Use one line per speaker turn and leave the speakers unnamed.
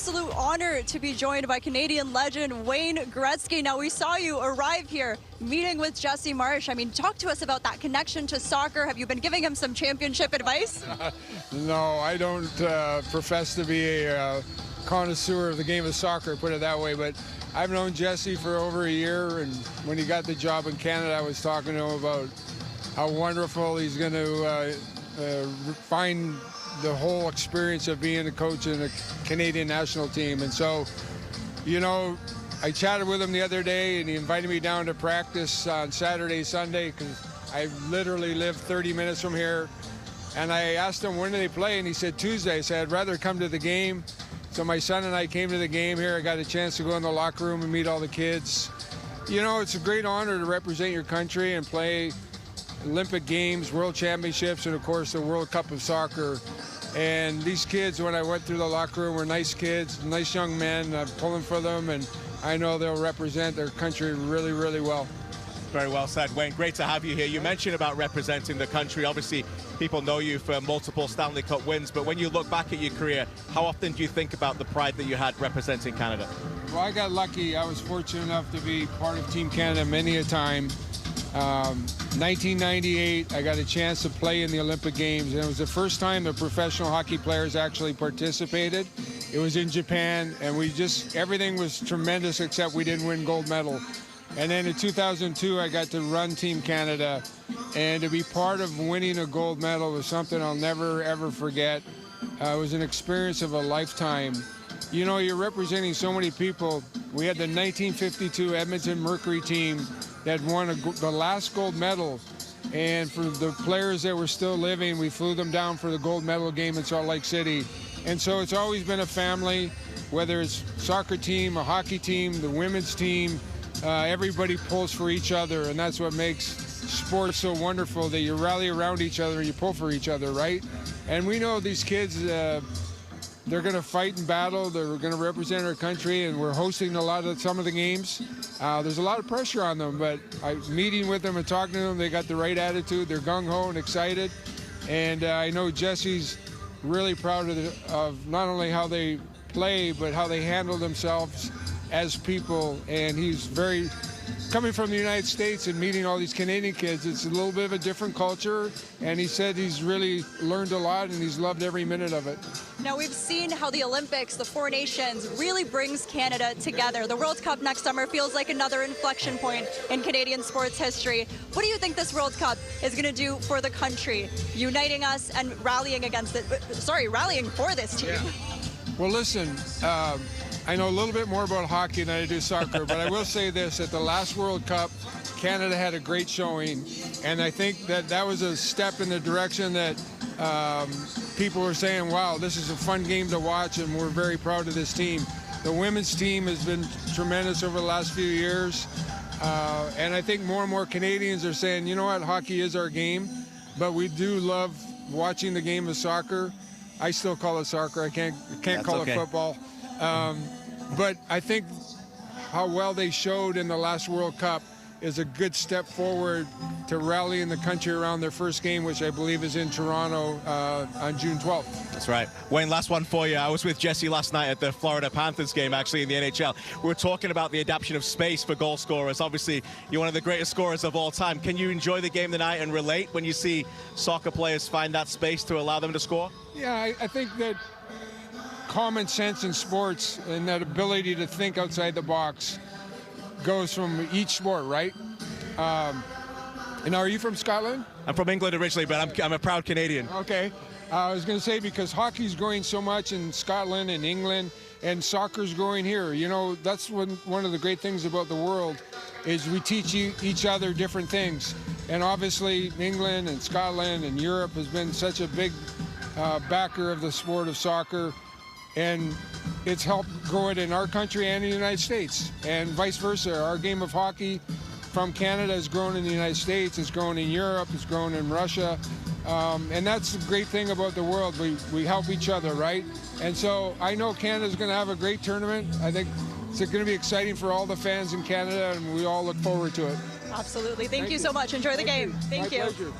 Absolute honor to be joined by Canadian legend Wayne Gretzky. Now, we saw you arrive here meeting with Jesse Marsh. I mean, talk to us about that connection to soccer. Have you been giving him some championship advice?
No, I don't profess to be a connoisseur of the game of soccer, put it that way, but I've known Jesse for over a year, and when he got the job in Canada, I was talking to him about how wonderful he's going to find the whole experience of being a coach in a Canadian national team. And so, you know, I chatted with him the other day, and he invited me down to practice on Saturday, Sunday, because I literally live 30 minutes from here. And I asked him, when do they play? And he said, Tuesday. I said, I'd rather come to the game. So my son and I came to the game here. I got a chance to go in the locker room and meet all the kids. You know, it's a great honor to represent your country and play Olympic Games, World Championships, and of course the World Cup of Soccer. And these kids, when I went through the locker room, were nice kids, nice young men. I'm pulling for them, and I know they'll represent their country really, really well.
Very well said, Wayne. Great to have you here. You mentioned about representing the country. Obviously, people know you for multiple Stanley Cup wins, but when you look back at your career, how often do you think about the pride that you had representing Canada?
Well, I got lucky. I was fortunate enough to be part of Team Canada many a time. 1998, I got a chance to play in the Olympic Games, and it was the first time the professional hockey players actually participated. It was in Japan, and everything was tremendous except we didn't win gold medal. And then in 2002, I got to run Team Canada, and to be part of winning a gold medal was something I'll never, ever forget. It was an experience of a lifetime. You know, you're representing so many people. We had the 1952 Edmonton Mercury team that won the last gold medal. And for the players that were still living, we flew them down for the gold medal game in Salt Lake City. And so it's always been a family, whether it's soccer team, a hockey team, the women's team, everybody pulls for each other. And that's what makes sports so wonderful, that you rally around each other and you pull for each other, right? And we know these kids, they're going to fight and battle. They're going to represent our country, and we're hosting some of the games. There's a lot of pressure on them, but meeting with them and talking to them, they got the right attitude. They're gung-ho and excited. And I know Jesse's really proud of not only how they play, but how they handle themselves as people. And he's coming from the United States and meeting all these Canadian kids, it's a little bit of a different culture, and he said he's really learned a lot and he's loved every minute of it.
Now, we've seen how the Olympics, the four nations, really brings Canada together. The World Cup next summer feels like another inflection point in Canadian sports history. What do you think this World Cup is going to do for the country, uniting us and rallying for this team?
Yeah. Well, listen, I know a little bit more about hockey than I do soccer, but I will say this: at the last World Cup, Canada had a great showing, and I think that was a step in the direction that people were saying, wow, this is a fun game to watch, and we're very proud of this team. The women's team has been tremendous over the last few years, and I think more and more Canadians are saying, you know what, hockey is our game, but we do love watching the game of soccer. I still call it soccer. I can't call it football. But I think how well they showed in the last World Cup is a good step forward to rallying the country around their first game, which I believe is in Toronto on June 12th.
That's right. Wayne, last one for you. I was with Jesse last night at the Florida Panthers game, actually, in the NHL. We were talking about the adaptation of space for goal scorers. Obviously, you're one of the greatest scorers of all time. Can you enjoy the game tonight and relate when you see soccer players find that space to allow them to score?
Yeah, I think that common sense in sports and that ability to think outside the box goes from each sport, right? And are you from Scotland?
I'm from England originally, but I'm a proud Canadian.
Okay. I was going to say, because hockey's growing so much in Scotland and England, and soccer's growing here. You know, that's one of the great things about the world is we teach each other different things. And obviously, England and Scotland and Europe has been such a big backer of the sport of soccer. And it's helped grow it in our country and in the United States, and vice versa. Our game of hockey from Canada has grown in the United States, it's grown in Europe, it's grown in Russia, and that's the great thing about the world. We help each other, right? And so I know Canada's going to have a great tournament. I think it's going to be exciting for all the fans in Canada, and we all look forward to it.
Absolutely. Thank you so much. Enjoy the game. Thank you.
My pleasure.